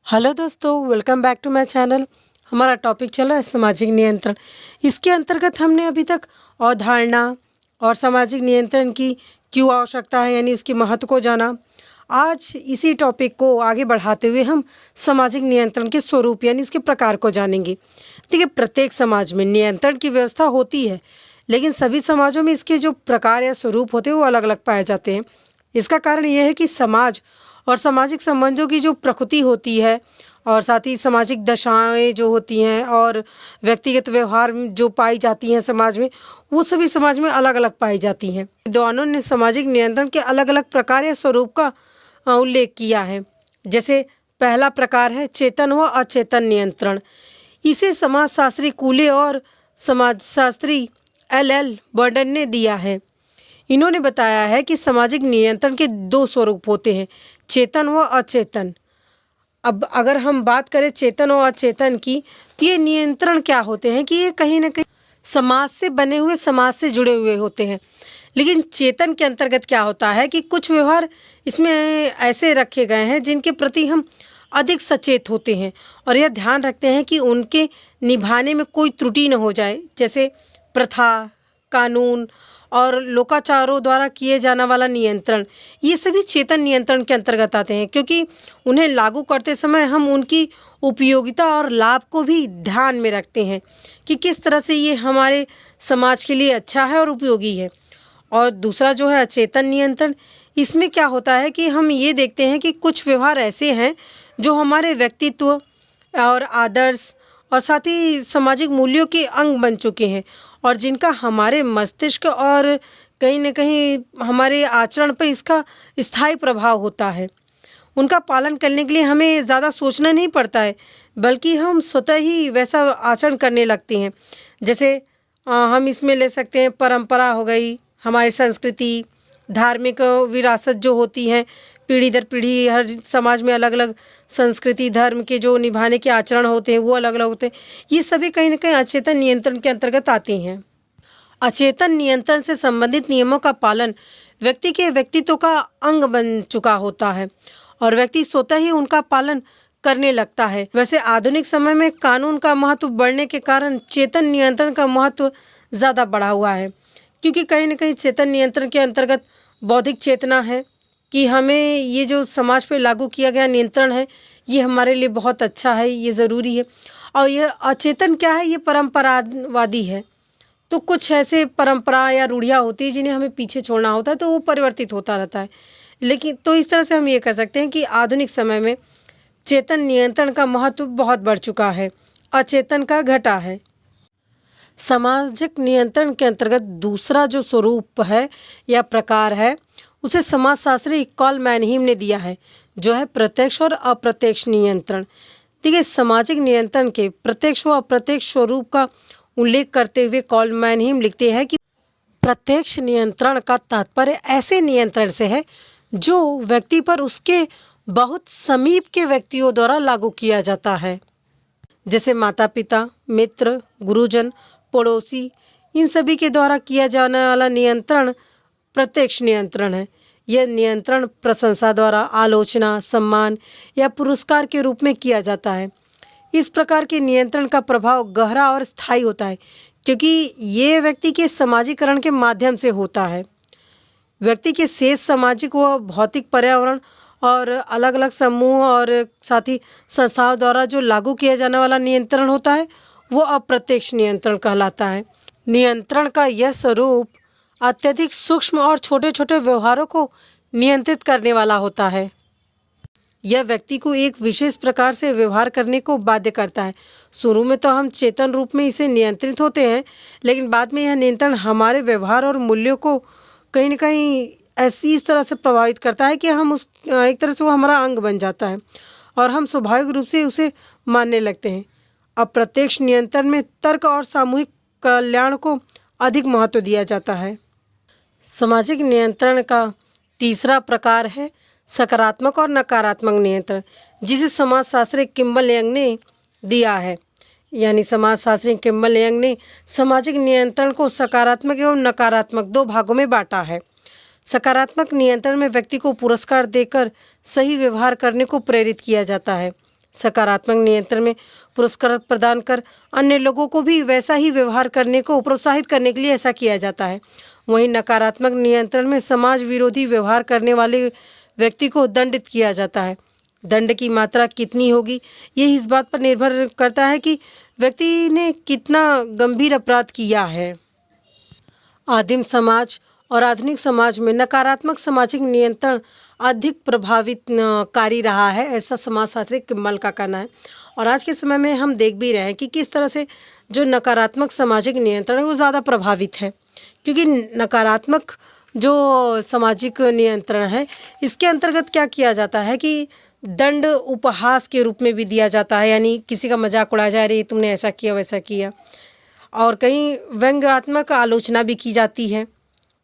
Hello दोस्तों, welcome back to my channel. हमारा topic चल रहा है सामाजिक नियंत्रण। इसके अंतर्गत हमने अभी तक अवधारणा और सामाजिक नियंत्रण की क्यों आवश्यकता है यानी उसके महत्व को जाना। आज इसी टॉपिक को आगे बढ़ाते हुए हम सामाजिक नियंत्रण के स्वरूप यानी उसके प्रकार को जानेंगे। देखिए, प्रत्येक समाज में नियंत्रण की व्यवस्था होती है, लेकिन सभी समाजों में इसके जो प्रकार या स्वरूप होते हैं वो अलग अलग पाए जाते हैं। इसका कारण यह है कि समाज और सामाजिक संबंधों की जो प्रकृति होती है और साथ ही सामाजिक दशाएं जो होती हैं और व्यक्तिगत व्यवहार जो पाई जाती हैं समाज में, वो सभी समाज में अलग अलग पाई जाती हैं। विद्वानों ने सामाजिक नियंत्रण के अलग अलग प्रकार या स्वरूप का उल्लेख किया है। जैसे पहला प्रकार है चेतन व अचेतन नियंत्रण। इसे समाजशास्त्री कूले और समाजशास्त्री एल बर्डन ने दिया है। इन्होंने बताया है कि सामाजिक नियंत्रण के दो स्वरूप होते हैं, चेतन व अचेतन। अब अगर हम बात करें चेतन और अचेतन की, तो ये नियंत्रण क्या होते हैं कि ये कहीं ना कहीं समाज से बने हुए, समाज से जुड़े हुए होते हैं। लेकिन चेतन के अंतर्गत क्या होता है कि कुछ व्यवहार इसमें ऐसे रखे गए हैं जिनके प्रति हम अधिक सचेत होते हैं और यह ध्यान रखते हैं कि उनके निभाने में कोई त्रुटि न हो जाए। जैसे प्रथा, कानून और लोकाचारों द्वारा किए जाने वाला नियंत्रण, ये सभी चेतन नियंत्रण के अंतर्गत आते हैं, क्योंकि उन्हें लागू करते समय हम उनकी उपयोगिता और लाभ को भी ध्यान में रखते हैं कि किस तरह से ये हमारे समाज के लिए अच्छा है और उपयोगी है। और दूसरा जो है अचेतन नियंत्रण, इसमें क्या होता है कि हम ये देखते हैं कि कुछ व्यवहार ऐसे हैं जो हमारे व्यक्तित्व और आदर्श और साथ ही सामाजिक मूल्यों के अंग बन चुके हैं और जिनका हमारे मस्तिष्क और कहीं न कहीं हमारे आचरण पर इसका स्थायी प्रभाव होता है। उनका पालन करने के लिए हमें ज़्यादा सोचना नहीं पड़ता है, बल्कि हम स्वतः ही वैसा आचरण करने लगते हैं। जैसे हम इसमें ले सकते हैं परंपरा हो गई, हमारी संस्कृति, धार्मिक विरासत जो होती है, पीढ़ी दर पीढ़ी हर समाज में अलग अलग संस्कृति, धर्म के जो निभाने के आचरण होते हैं वो अलग अलग होते हैं। ये सभी कहीं ना कहीं अचेतन नियंत्रण के अंतर्गत आते हैं। अचेतन नियंत्रण से संबंधित नियमों का पालन व्यक्ति के व्यक्तित्व का अंग बन चुका होता है और व्यक्ति स्वतः ही उनका पालन करने लगता है। वैसे आधुनिक समय में कानून का महत्व बढ़ने के कारण चेतन नियंत्रण का महत्व ज़्यादा बढ़ा हुआ है, क्योंकि कहीं ना कहीं चेतन नियंत्रण के अंतर्गत बौद्धिक चेतना है कि हमें ये जो समाज पे लागू किया गया नियंत्रण है ये हमारे लिए बहुत अच्छा है, ये ज़रूरी है। और ये अचेतन क्या है, ये परंपरावादी है। तो कुछ ऐसे परंपरा या रूढ़ियाँ होती है जिन्हें हमें पीछे छोड़ना होता है, तो वो परिवर्तित होता रहता है। लेकिन तो इस तरह से हम ये कह सकते हैं कि आधुनिक समय में चेतन नियंत्रण का महत्व बहुत बढ़ चुका है, अचेतन का घटा है। सामाजिक नियंत्रण के अंतर्गत दूसरा जो स्वरूप है या प्रकार है उसे समाजशास्त्री कॉल मैनहीम ने दिया है, जो है प्रत्यक्ष और अप्रत्यक्ष नियंत्रण। देखिए, सामाजिक नियंत्रण के प्रत्यक्ष व अप्रत्यक्ष स्वरूप का उल्लेख करते हुए कॉल मैनहीम लिखते हैं कि प्रत्यक्ष नियंत्रण का तात्पर्य ऐसे नियंत्रण से है जो व्यक्ति पर उसके बहुत समीप के व्यक्तियों द्वारा लागू किया जाता है, जैसे माता पिता, मित्र, गुरुजन, पड़ोसी, इन सभी के द्वारा किया जाने वाला नियंत्रण प्रत्यक्ष नियंत्रण है। यह नियंत्रण प्रशंसा द्वारा, आलोचना, सम्मान या पुरस्कार के रूप में किया जाता है। इस प्रकार के नियंत्रण का प्रभाव गहरा और स्थायी होता है, क्योंकि ये व्यक्ति के समाजीकरण के माध्यम से होता है। व्यक्ति के शेष सामाजिक व भौतिक पर्यावरण और अलग अलग समूह और साथ ही संस्थाओं द्वारा जो लागू किया जाने वाला नियंत्रण होता है वो अप्रत्यक्ष नियंत्रण कहलाता है। नियंत्रण का यह स्वरूप अत्यधिक सूक्ष्म और छोटे छोटे व्यवहारों को नियंत्रित करने वाला होता है। यह व्यक्ति को एक विशेष प्रकार से व्यवहार करने को बाध्य करता है। शुरू में तो हम चेतन रूप में इसे नियंत्रित होते हैं, लेकिन बाद में यह नियंत्रण हमारे व्यवहार और मूल्यों को कहीं न कहीं इस तरह से प्रभावित करता है कि हम उस एक तरह से वो हमारा अंग बन जाता है और हम स्वाभाविक रूप से उसे मानने लगते हैं। अप्रत्यक्ष नियंत्रण में तर्क और सामूहिक कल्याण को अधिक महत्व दिया जाता है। सामाजिक नियंत्रण का तीसरा प्रकार है सकारात्मक और नकारात्मक नियंत्रण, जिसे समाजशास्त्री किम्बल यंग ने दिया है। यानी समाजशास्त्री किम्बल यंग ने सामाजिक नियंत्रण को सकारात्मक एवं नकारात्मक दो भागों में बांटा है। सकारात्मक नियंत्रण में व्यक्ति को पुरस्कार देकर सही व्यवहार करने को प्रेरित किया जाता है, सकारात्मक नियंत्रण में पुरस्कार प्रदान कर अन्य लोगों को भी वैसा ही व्यवहार करने को प्रोत्साहित करने के लिए ऐसा किया जाता है। वहीं नकारात्मक नियंत्रण में समाज विरोधी व्यवहार करने वाले व्यक्ति को दंडित किया जाता है। दंड की मात्रा कितनी होगी, ये इस बात पर निर्भर करता है कि व्यक्ति ने कितना गंभीर अपराध किया है। आदिम समाज और आधुनिक समाज में नकारात्मक सामाजिक नियंत्रण अधिक प्रभावितकारी रहा है, ऐसा समाजशास्त्री किम्बल का कहना है। और आज के समय में हम देख भी रहे हैं कि किस तरह से जो नकारात्मक सामाजिक नियंत्रण है वो ज़्यादा प्रभावित है, क्योंकि नकारात्मक जो सामाजिक नियंत्रण है इसके अंतर्गत क्या किया जाता है कि दंड उपहास के रूप में भी दिया जाता है, यानी किसी का मजाक उड़ाया जाए, अरे तुमने ऐसा किया वैसा किया। और कहीं व्यंग्यात्मक आलोचना भी की जाती है,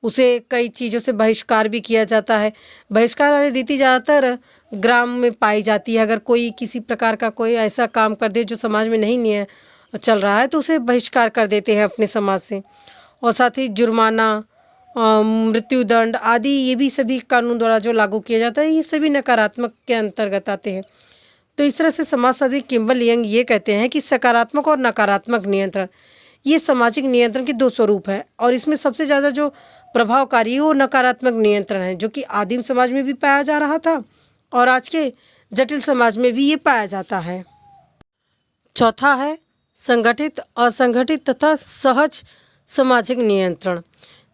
उसे कई चीज़ों से बहिष्कार भी किया जाता है। बहिष्कार वाली रीति ज़्यादातर ग्राम में पाई जाती है। अगर कोई किसी प्रकार का कोई ऐसा काम कर दे जो समाज में नहीं चल रहा है तो उसे बहिष्कार कर देते हैं अपने समाज से। और साथ ही जुर्माना, मृत्युदंड आदि ये भी सभी कानून द्वारा जो लागू किया जाता है, ये सभी नकारात्मक के अंतर्गत आते हैं। तो इस तरह से समाजशास्त्री किम्बल यंग ये कहते हैं कि सकारात्मक और नकारात्मक नियंत्रण ये सामाजिक नियंत्रण के दो स्वरूप है, और इसमें सबसे ज़्यादा जो प्रभावकारी है वो नकारात्मक नियंत्रण है, जो कि आदिम समाज में भी पाया जा रहा था और आज के जटिल समाज में भी ये पाया जाता है। चौथा है संगठित, असंगठित तथा सहज सामाजिक नियंत्रण।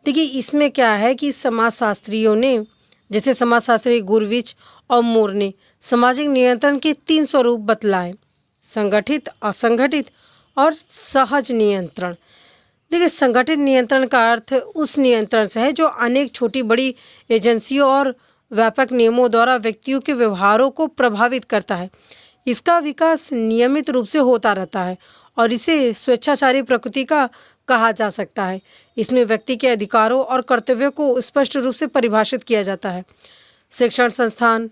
देखिए इसमें क्या है कि समाजशास्त्रियों ने, जैसे समाजशास्त्री गुरविच और मूर ने सामाजिक नियंत्रण के 3 स्वरूप बतलाए: संगठित, असंगठित और सहज नियंत्रण। देखिए संगठित नियंत्रण का अर्थ उस नियंत्रण से है जो अनेक छोटी बड़ी एजेंसियों और व्यापक नियमों द्वारा व्यक्तियों के व्यवहारों को प्रभावित करता है। इसका विकास नियमित रूप से होता रहता है और इसे स्वेच्छाचारी प्रकृति का कहा जा सकता है। इसमें व्यक्ति के अधिकारों और कर्तव्यों को स्पष्ट रूप से परिभाषित किया जाता है। शिक्षण संस्थान,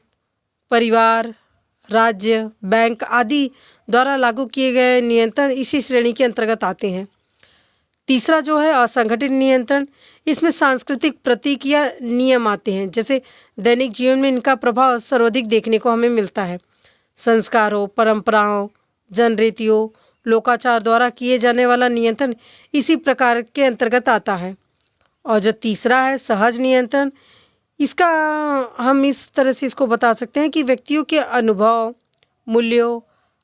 परिवार, राज्य, बैंक आदि द्वारा लागू किए गए नियंत्रण इसी श्रेणी के अंतर्गत आते हैं। तीसरा जो है असंगठित नियंत्रण, इसमें सांस्कृतिक प्रतीक या नियम आते हैं, जैसे दैनिक जीवन में इनका प्रभाव सर्वाधिक देखने को हमें मिलता है। संस्कारों, परंपराओं, जनरीतियों, लोकाचार द्वारा किए जाने वाला नियंत्रण इसी प्रकार के अंतर्गत आता है। और जो तीसरा है सहज नियंत्रण, इसका हम इस तरह से इसको बता सकते हैं कि व्यक्तियों के अनुभव, मूल्यों,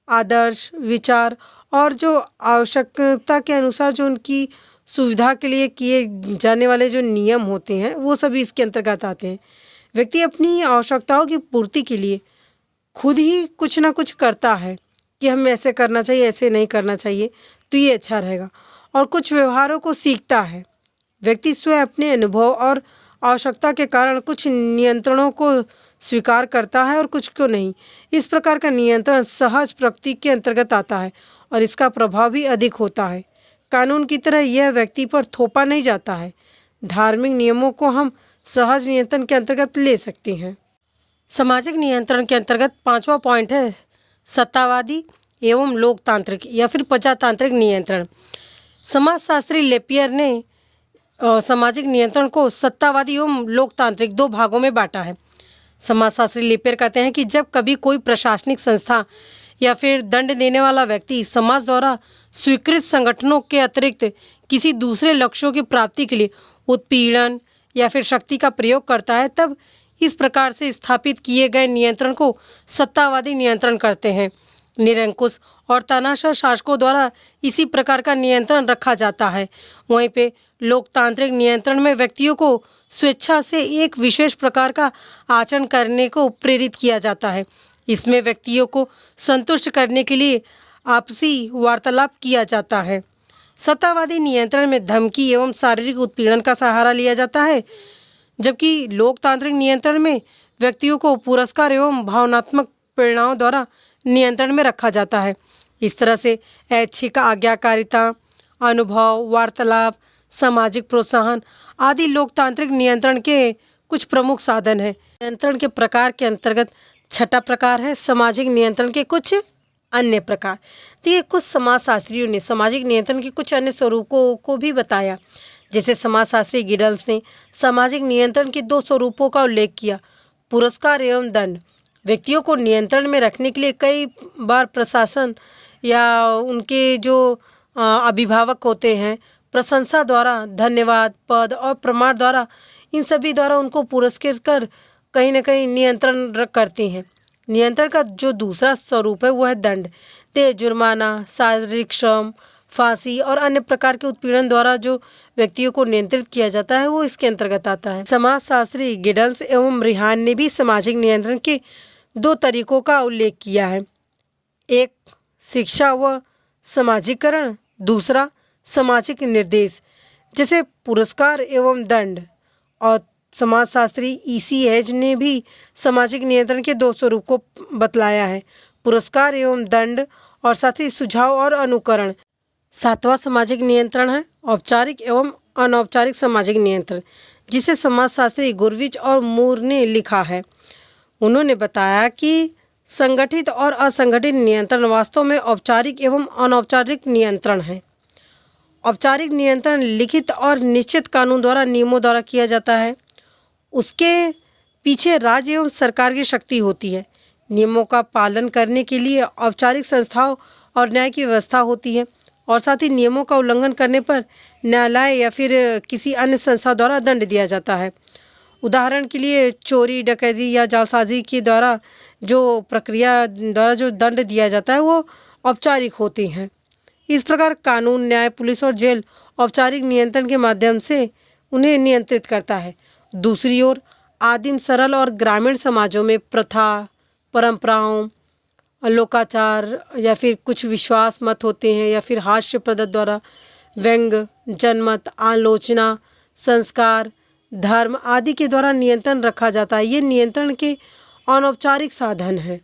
आदर्श, विचार और जो आवश्यकता के अनुसार जो उनकी सुविधा के लिए किए जाने वाले जो नियम होते हैं वो सभी इसके अंतर्गत आते हैं। व्यक्ति अपनी आवश्यकताओं की पूर्ति के लिए खुद ही कुछ ना कुछ करता है कि हमें ऐसे करना चाहिए, ऐसे नहीं करना चाहिए, तो ये अच्छा रहेगा, और कुछ व्यवहारों को सीखता है। व्यक्ति स्वयं अपने अनुभव और आवश्यकता के कारण कुछ नियंत्रणों को स्वीकार करता है और कुछ को नहीं। इस प्रकार का नियंत्रण सहज प्रकृति के अंतर्गत आता है और इसका प्रभाव भी अधिक होता है। कानून की तरह यह व्यक्ति पर थोपा नहीं जाता है। धार्मिक नियमों को हम सहज नियंत्रण के अंतर्गत ले सकते हैं। सामाजिक नियंत्रण के अंतर्गत 5वां पॉइंट है सत्तावादी एवं लोकतांत्रिक या फिर प्रजातांत्रिक नियंत्रण। समाजशास्त्री लेपियर ने सामाजिक नियंत्रण को सत्तावादी एवं लोकतांत्रिक 2 भागों में बांटा है। समाजशास्त्री लेपियर कहते हैं कि जब कभी कोई प्रशासनिक संस्था या फिर दंड देने वाला व्यक्ति समाज द्वारा स्वीकृत संगठनों के अतिरिक्त किसी दूसरे लक्ष्यों की प्राप्ति के लिए उत्पीड़न या फिर शक्ति का प्रयोग करता है, तब इस प्रकार से स्थापित किए गए नियंत्रण को सत्तावादी नियंत्रण करते हैं। निरंकुश और तानाशाह शासकों द्वारा इसी प्रकार का नियंत्रण रखा जाता है। वहीं पे लोकतांत्रिक नियंत्रण में व्यक्तियों को स्वेच्छा से एक विशेष प्रकार का आचरण करने को प्रेरित किया जाता है। इसमें व्यक्तियों को संतुष्ट करने के लिए आपसी वार्तालाप किया जाता है। सत्तावादी नियंत्रण में धमकी एवं शारीरिक उत्पीड़न का सहारा लिया जाता है, जबकि लोकतांत्रिक नियंत्रण में व्यक्तियों को पुरस्कार एवं भावनात्मक प्रेरणाओं द्वारा नियंत्रण में रखा जाता है। इस तरह से ऐच्छिक आज्ञाकारिता, अनुभव, वार्तालाप, सामाजिक प्रोत्साहन आदि लोकतांत्रिक नियंत्रण के कुछ प्रमुख साधन हैं। नियंत्रण के प्रकार के अंतर्गत 6ठा प्रकार है सामाजिक नियंत्रण के कुछ अन्य प्रकार। तो ये कुछ समाजशास्त्रियों ने सामाजिक नियंत्रण के कुछ अन्य स्वरूपों को भी बताया। जैसे समाजशास्त्री गिडल्स ने सामाजिक नियंत्रण के 2 स्वरूपों का उल्लेख किया, पुरस्कार एवं दंड। व्यक्तियों को नियंत्रण में रखने के लिए कई बार प्रशासन या उनके जो अभिभावक होते हैं, प्रशंसा द्वारा, धन्यवाद, पद और प्रमाण द्वारा, इन सभी द्वारा उनको पुरस्कृत कर कहीं न कहीं नियंत्रण करती हैं। नियंत्रण का जो दूसरा स्वरूप है वो है दंड। तेज जुर्माना, शारीरिक श्रम, फांसी और अन्य प्रकार के उत्पीड़न द्वारा जो व्यक्तियों को नियंत्रित किया जाता है वो इसके अंतर्गत आता है। समाजशास्त्री गिडन्स एवं रिहान ने भी सामाजिक नियंत्रण के 2 तरीकों का उल्लेख किया है। एक शिक्षा व समाजीकरण, दूसरा सामाजिक निर्देश जैसे पुरस्कार एवं दंड। और समाजशास्त्री ईसी हेज ने भी सामाजिक नियंत्रण के 2 स्वरूप को बतलाया है, पुरस्कार एवं दंड और साथ ही सुझाव और अनुकरण। 7वां सामाजिक नियंत्रण है औपचारिक एवं अनौपचारिक सामाजिक नियंत्रण, जिसे समाजशास्त्री गुरविच और मूर ने लिखा है। उन्होंने बताया कि संगठित और असंगठित नियंत्रण वास्तव में औपचारिक एवं अनौपचारिक नियंत्रण है। औपचारिक नियंत्रण लिखित और निश्चित कानून द्वारा, नियमों द्वारा किया जाता है। उसके पीछे राज्य एवं सरकार की शक्ति होती है। नियमों का पालन करने के लिए औपचारिक संस्थाओं और न्याय की व्यवस्था होती है और साथ ही नियमों का उल्लंघन करने पर न्यायालय या फिर किसी अन्य संस्था द्वारा दंड दिया जाता है। उदाहरण के लिए चोरी, डकैती या जालसाजी के द्वारा जो प्रक्रिया द्वारा जो दंड दिया जाता है वो औपचारिक होती हैं। इस प्रकार कानून, न्याय, पुलिस और जेल औपचारिक नियंत्रण के माध्यम से उन्हें नियंत्रित करता है। दूसरी ओर आदिम, सरल और ग्रामीण समाजों में प्रथा, परंपराओं, लोकाचार या फिर कुछ विश्वास मत होते हैं या फिर हास्य प्रदत्त द्वारा व्यंग, जनमत, आलोचना, संस्कार, धर्म आदि के द्वारा नियंत्रण रखा जाता है। ये नियंत्रण के अनौपचारिक साधन हैं।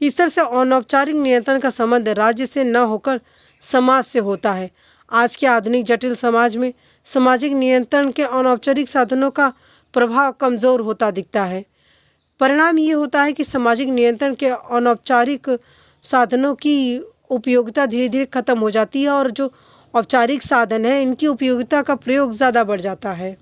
इस तरह से अनौपचारिक नियंत्रण का संबंध राज्य से न होकर समाज से होता है। आज के आधुनिक जटिल समाज में सामाजिक नियंत्रण के अनौपचारिक साधनों का प्रभाव कमज़ोर होता दिखता है। परिणाम ये होता है कि सामाजिक नियंत्रण के अनौपचारिक साधनों की उपयोगिता धीरे धीरे खत्म हो जाती है और जो औपचारिक साधन है इनकी उपयोगिता का प्रयोग ज़्यादा बढ़ जाता है।